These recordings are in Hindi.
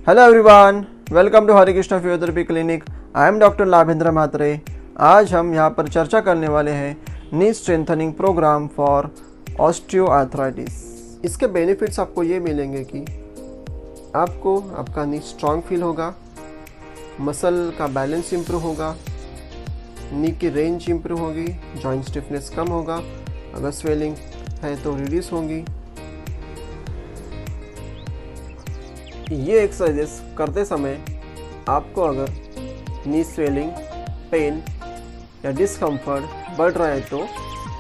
Hello everyone, welcome to Hare Krishna physiotherapy clinic. I am doctor Labhendra Mhatre. आज हम यहाँ पर चर्चा करने वाले हैं knee strengthening programme for osteoarthritis. इसके बेनिफिट्स आपको ये मिलेंगे कि आपको आपका नी स्ट्रांग फील होगा, मसल का बैलेंस इंप्रूव होगा, नी की रेंज इंप्रूव होगी, जॉइंट स्टिफनेस कम होगा, अगर स्वेलिंग है तो रिड्यूस होगी। ये एक्सरसाइजेस करते समय आपको अगर नी स्वेलिंग, पेन या डिस्कम्फर्ट बढ़ रहा है तो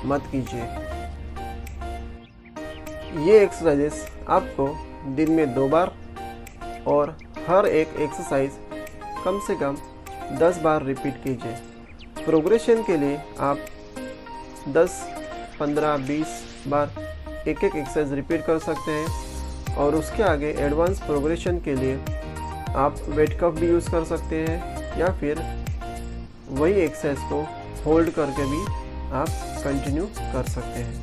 मत कीजिए। ये एक्सरसाइजेस आपको दिन में 2 बार और हर एक एक्सरसाइज कम से कम 10 बार रिपीट कीजिए। प्रोग्रेशन के लिए आप 10, 15, 20 बार एक एक्सरसाइज रिपीट कर सकते हैं और उसके आगे एडवांस प्रोग्रेशन के लिए आप वेट कफ भी यूज़ कर सकते हैं या फिर वही एक्सरसाइज को होल्ड करके भी आप कंटिन्यू कर सकते हैं।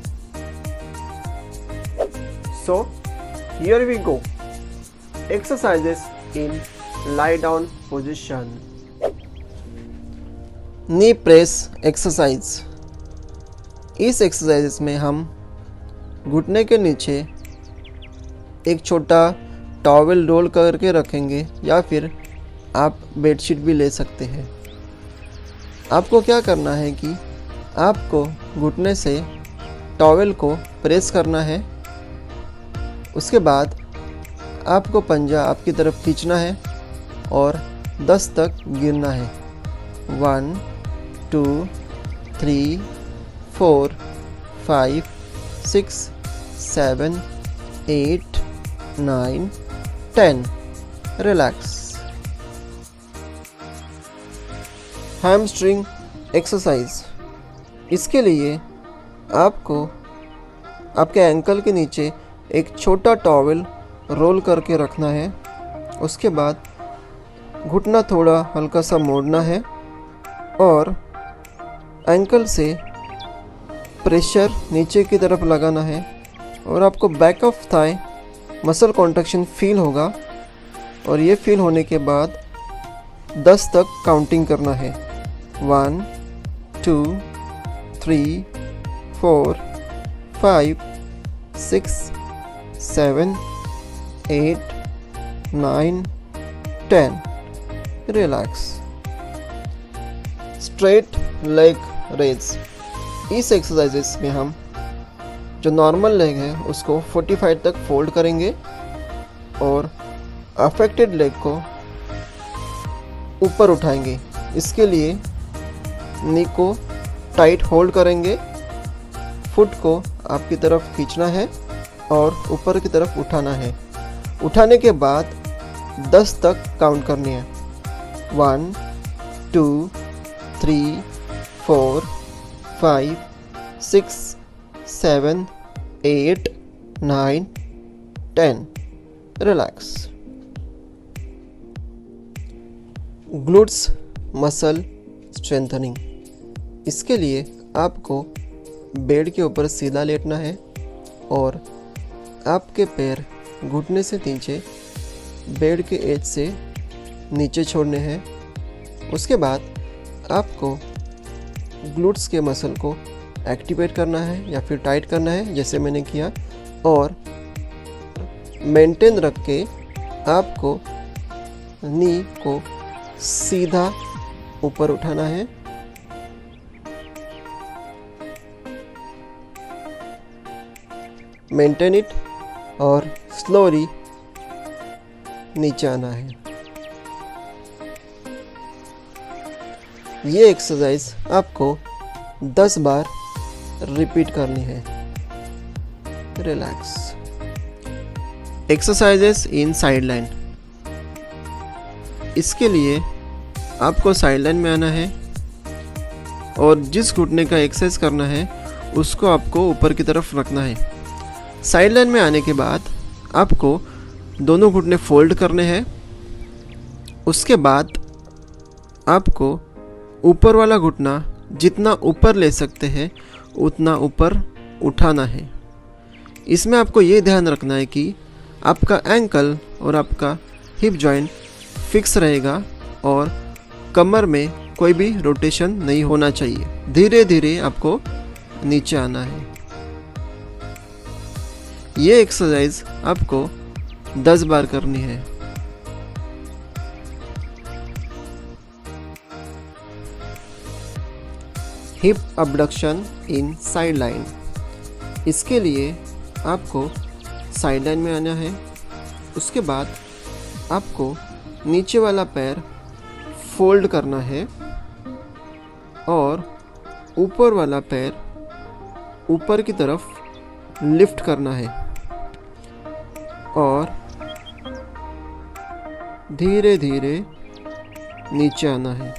So here we go, exercises in lie down position. Knee press exercise. इस एक्सरसाइज में हम घुटने के नीचे एक छोटा टॉवेल रोल करके रखेंगे या फिर आप बेडशीट भी ले सकते हैं। आपको क्या करना है कि आपको घुटने से टॉवेल को प्रेस करना है। उसके बाद आपको पंजा आपकी तरफ खींचना है और 10 तक गिरना है। 1, 2, 3, 4, 5, 6, 7, 8, 9, 10। रिलैक्स। Hamstring exercise. इसके लिए आपको आपके एंकल के नीचे एक छोटा टॉवेल रोल करके रखना है। उसके बाद घुटना थोड़ा हल्का सा मोड़ना है और एंकल से प्रेशर नीचे की तरफ लगाना है और आपको back of thigh muscle contraction feel होगा और ये फील होने के बाद 10 तक काउंटिंग करना है। 1, 2, 3, 4, 5, 6, 7, 8, 9, 10। रिलैक्स। Straight leg raise. इस एक्सरसाइजेस में हम जो नॉर्मल लेग है उसको 45 तक फोल्ड करेंगे और अफेक्टेड लेग को ऊपर उठाएंगे। इसके लिए नी को टाइट होल्ड करेंगे, फुट को आपकी तरफ खींचना है और ऊपर की तरफ उठाना है। उठाने के बाद 10 तक काउंट करनी है। 1, 2, 3, 4, 5, 6, 7, 8, 9, 10। रिलैक्स। Glutes muscle strengthening. इसके लिए आपको बेड के ऊपर सीधा लेटना है और आपके पैर घुटने से नीचे बेड के एज से नीचे छोड़ने हैं। उसके बाद आपको ग्लूट्स के मसल को एक्टिवेट करना है या फिर टाइट करना है जैसे मैंने किया और मेंटेन रख के आपको नी को सीधा ऊपर उठाना है। मेंटेन इट और स्लोली नीचे आना है। ये एक्सरसाइज आपको 10 बार रिपीट करनी है। रिलैक्स। एक्सरसाइजेस इन साइड लाइन। इसके लिए आपको साइड लाइन में आना है और जिस घुटने का एक्सरसाइज करना है उसको आपको ऊपर की तरफ रखना है। साइड लाइन में आने के बाद आपको दोनों घुटने फोल्ड करने हैं। उसके बाद आपको ऊपर वाला घुटना जितना ऊपर ले सकते हैं उतना ऊपर उठाना है। इसमें आपको ये ध्यान रखना है कि आपका एंकल और आपका हिप जॉइंट फिक्स रहेगा और कमर में कोई भी रोटेशन नहीं होना चाहिए। धीरे धीरे आपको नीचे आना है। ये एक्सरसाइज आपको 10 बार करनी है। हिप अबडक्शन इन साइड लाइन। इसके लिए आपको साइड लाइन में आना है। उसके बाद आपको नीचे वाला पैर फोल्ड करना है और ऊपर वाला पैर ऊपर की तरफ लिफ्ट करना है और धीरे धीरे नीचे आना है।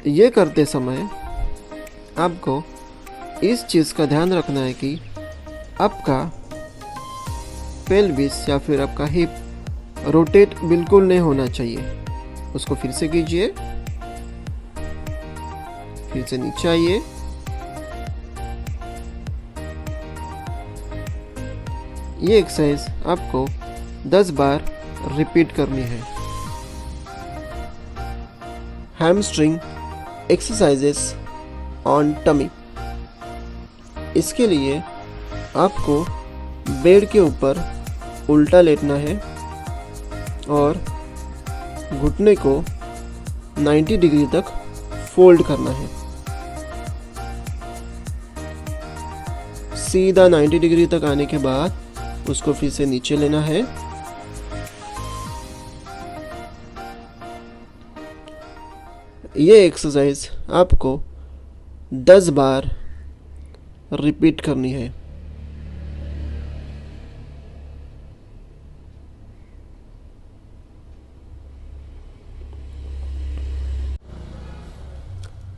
ये करते समय आपको इस चीज़ का ध्यान रखना है कि आपका पेल्विस या फिर आपका हिप रोटेट बिल्कुल नहीं होना चाहिए। उसको फिर से कीजिए, फिर से नीचे आइए। ये एक्सरसाइज आपको 10 बार रिपीट करनी है। Hamstring exercises on tummy. इसके लिए आपको बेड के ऊपर उल्टा लेटना है और घुटने को 90 डिग्री तक फोल्ड करना है। सीधा 90 डिग्री तक आने के बाद उसको फिर से नीचे लेना है। ये एक्सरसाइज आपको 10 बार रिपीट करनी है।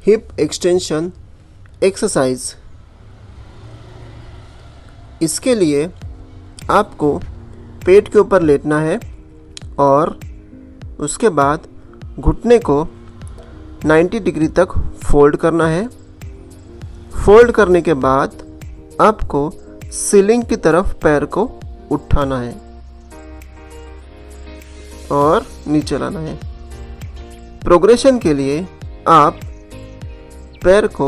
Hip extension exercise. इसके लिए आपको पेट के ऊपर लेटना है और उसके बाद घुटने को 90 डिग्री तक फोल्ड करना है। फोल्ड करने के बाद आपको सीलिंग की तरफ पैर को उठाना है और नीचे लाना है। प्रोग्रेशन के लिए आप पैर को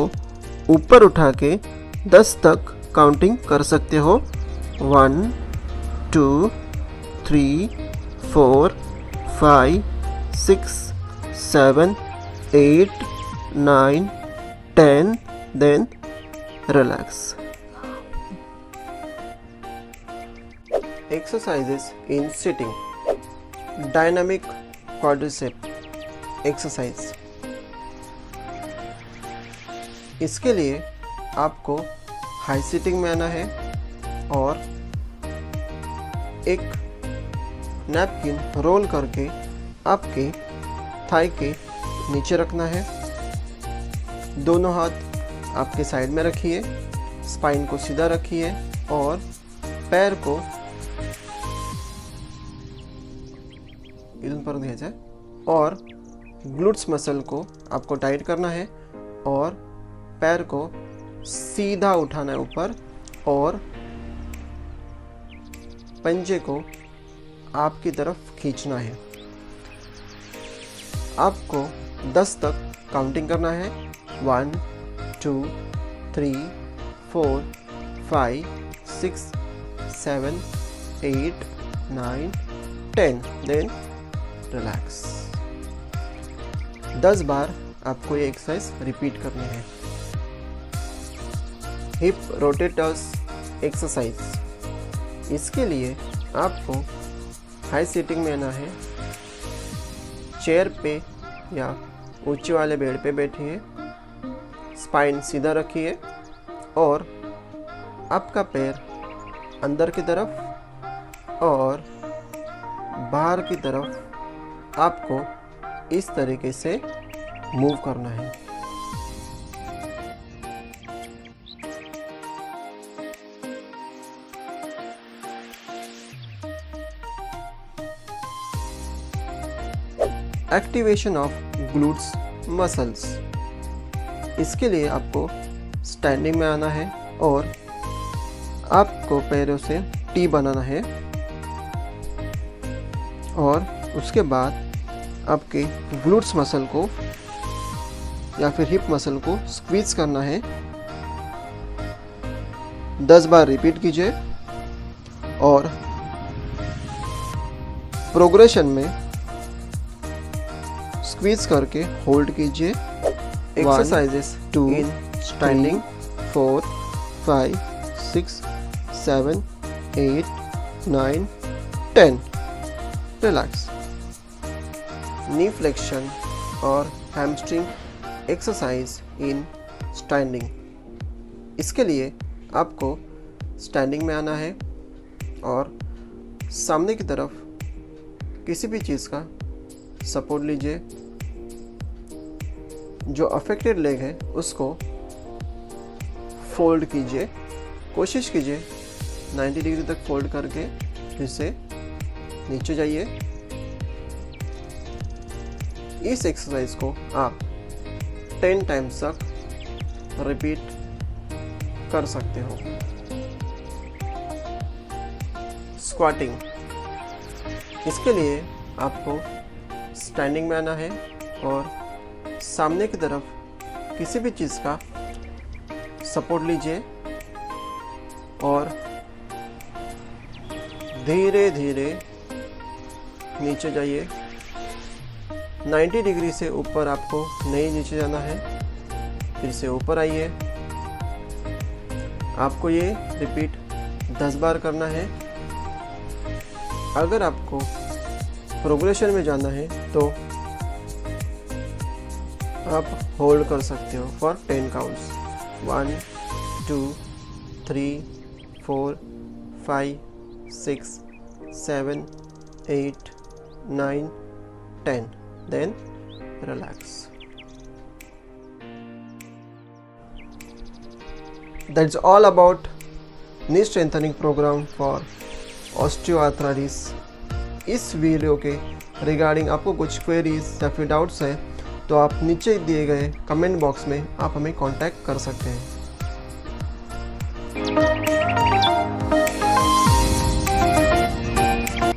ऊपर उठा के 10 तक काउंटिंग कर सकते हो। 1 2 3 4 5 6 7 8 9 10, then relax. Exercises in sitting. Dynamic quadricep exercise. इसके लिए आपको हाई सिटिंग में आना है और एक नैपकिन रोल करके आपके थाई के नीचे रखना है। दोनों हाथ आपके साइड में रखिए, स्पाइन को सीधा रखिए और पैर को इधर पर दिया जाए और ग्लूट्स मसल को आपको टाइट करना है और पैर को सीधा उठाना है ऊपर और पंजे को आपकी तरफ खींचना है। आपको 10 तक काउंटिंग करना है। 1 2 3 4 5 6 7 8 9 10, देन रिलैक्स। 10 बार आपको ये एक्सरसाइज रिपीट करनी है। Hip rotators exercise. इसके लिए आपको हाई सिटिंग में आना है। चेयर पे या ऊंचे वाले बेड पे बैठिए, स्पाइन सीधा रखिए और आपका पैर अंदर की तरफ और बाहर की तरफ आपको इस तरीके से मूव करना है। Activation of glutes muscles. इसके लिए आपको स्टैंडिंग में आना है और आपको पैरों से टी बनाना है। और उसके बाद आपके ग्लूट्स मसल को या फिर हिप मसल को स्क्वीज करना है। 10 बार रिपीट कीजिए और प्रोग्रेशन में स्क्वीज करके होल्ड कीजिए। एक्सरसाइजेस 2 इन स्टैंडिंग 4 5 6 7 8 9 10। रिलैक्स। नी फ्लेक्शन और हैमस्ट्रिंग एक्सरसाइज इन स्टैंडिंग। इसके लिए आपको स्टैंडिंग में आना है और सामने की तरफ किसी भी चीज़ का सपोर्ट लीजिए। जो अफेक्टेड लेग है उसको फोल्ड कीजिए। कोशिश कीजिए 90 डिग्री तक फोल्ड करके फिर से नीचे जाइए। इस एक्सरसाइज को आप 10 टाइम्स तक रिपीट कर सकते हो। स्क्वाटिंग। इसके लिए आपको स्टैंडिंग में आना है और सामने की तरफ किसी भी चीज़ का सपोर्ट लीजिए और धीरे धीरे नीचे जाइए। 90 डिग्री से ऊपर आपको नहीं नीचे जाना है। फिर से ऊपर आइए। आपको ये रिपीट 10 बार करना है। अगर आपको प्रोग्रेशन में जाना है तो आप होल्ड कर सकते हो for 10 counts. 1 2 3 4 5 6 7 8 9 10। Then relax. That's all about knee strengthening program for osteoarthritis. इस वीडियो के रिगार्डिंग आपको कुछ क्वेरीज या फिर डाउट्स है तो आप नीचे दिए गए कमेंट बॉक्स में आप हमें कांटेक्ट कर सकते हैं।